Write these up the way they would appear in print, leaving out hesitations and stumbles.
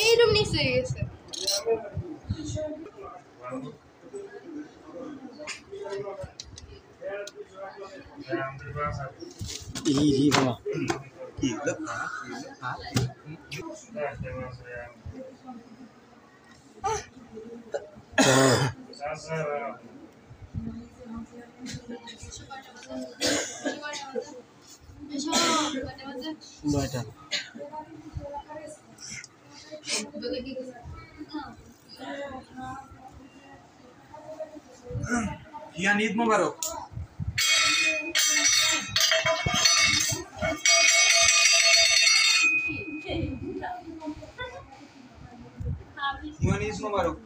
এইরকম নিচে গেছে ইয়ান ঈদ মোবারক। ইয়ান ঈদ মোবারক।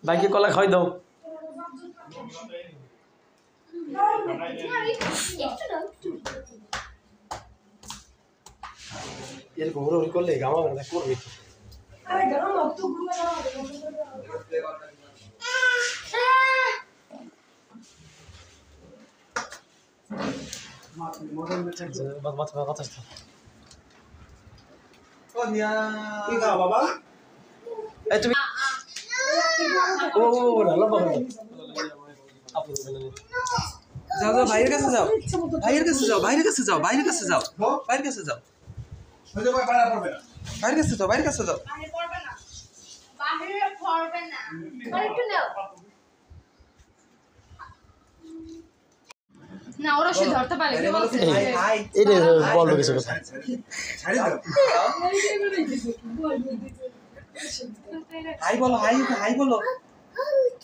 ভাইকে কলা খাওয়াই দাও। এরকম হুড়োহুড়ি করলে গামা করবে। তুমি যাও যাও ভাইয়ের কাছে যাও, ভাইয়ের কাছে যাও, ভাইয়ের কাছে যাও, ভাইয়ের কাছে যাও, ভাইয়ের কাছে যাও, ভাইয়ের কাছে যাও, ভাইয়ের কাছে যাও। না ওরা সে ধরতে পারে এটা বলবো কিছু কথা। হাই বলো, হাই হাই বলো।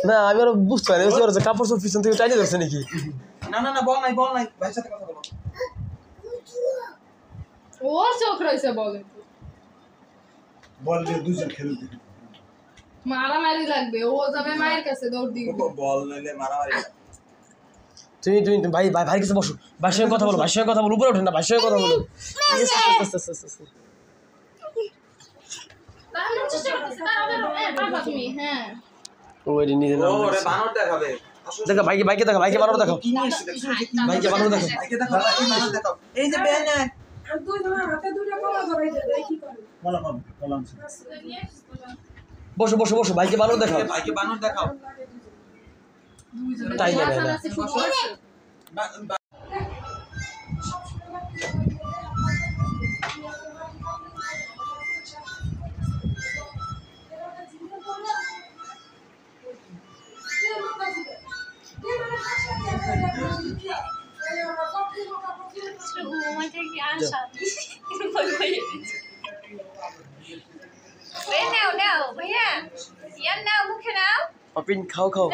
না আমি আর বুঝতে পারি কাপড় সব পিছন থেকে টাইনে ধরছে নাকি। না না না বল নাই, বল নাই, ভাইয়ের সাথে কথা বলো। ও চোখ রয়েছে বলে বল যে দুজন খেলতে মারামারি লাগবে, ও যাবে মায়ের কাছে দৌড় দিবে। বল নাইলে মারামারি। তুমি তুমি ভাই ভাই কাছে বসো, ভাইয়ের সঙ্গে কথা বলো, ভাইয়ের সঙ্গে কথা বলো, উপরে ওঠেন না, ভাইয়ের সঙ্গে কথা বলো। ওরে বানর দেখাবে। দেখো ভাইকে দেখো, ভাইকে বানর দেখো, কি নিয়ে এসেছে দেখছো? ভাইকে বানর দেখো, ভাইকে দেখো, কি নিয়ে এসেছে দেখো। এই যে বেন বসো বসো বসো, ভাইকে বানর দেখাও, ভাইকে বানর দেখাও। তাই না পাপিন খাও খাও।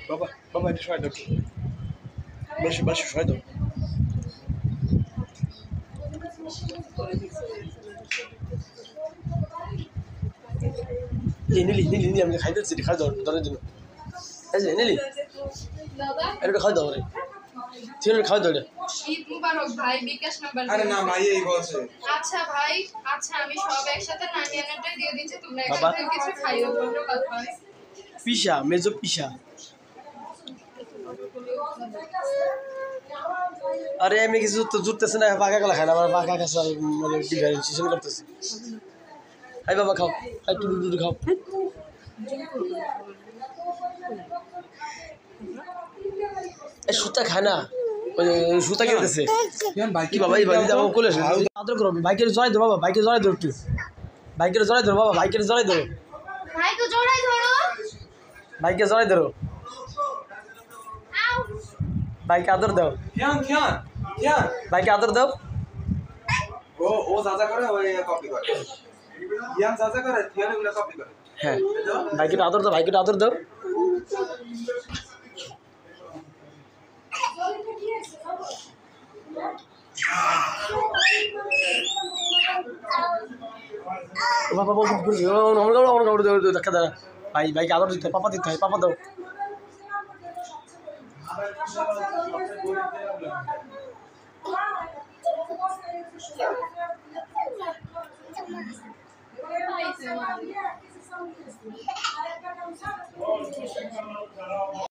বাবা বাবা একটু সহায় দাও, বেশি বেশি সহায় দাও। নিলি নিলি নিলি আমি খাই দিচ্ছি, খাই দাও ধরার জন্য। এই যে নিলি এটা খাই দাও রে, ঠিক আছে খাই দাও রে। ঈদ মুবারক ভাই, বিকাশ নাম্বার। আরে না ভাই এই বলছে। আচ্ছা ভাই, আচ্ছা আমি সব একসাথে নানিয়ানাটা দিয়ে দিচ্ছি, তোমরা একসাথে কিছু খাইও, কোনো কথা নেই। পিসা মেজো পিসা। আরে এমনি কিছু তো জুটতেছে না, পাকা গলা খায় না, আমার পাকা কাছে মানে ডিফারেন্সিয়েশন করতেছে। হাই বাবা খাও, হাই টুডু টুডু খাও। এই সুতা খায় না, সুতা কিনতেছে কি বাবা, এই বাড়িতে আমার কোলে আদর করো, বাইকের জড়াই দো বাবা, বাইকে জড়াই দো একটু। ভাইকে জড়াই ধরো বাবা, ভাইকে জড়াই ধরো, ভাইকে জড়াই ধরো। ভাইকে জড়াই ধরো, আউ ভাইকে আদর দাও, খিয়ান খিয়ান খিয়ান ভাইকে আদর দাও। ও যা যা করে ওই কপি করে ইয়ান যা যা করে খিয়ান এগুলো কপি করে হ্যাঁ ভাইকে আদর দাও, ভাইকে আদর দাও। বাবা দেখা দাও ভাই, ভাইকে আদর দিতে হয়, পাপা দিতে হয়, পাপা দাও।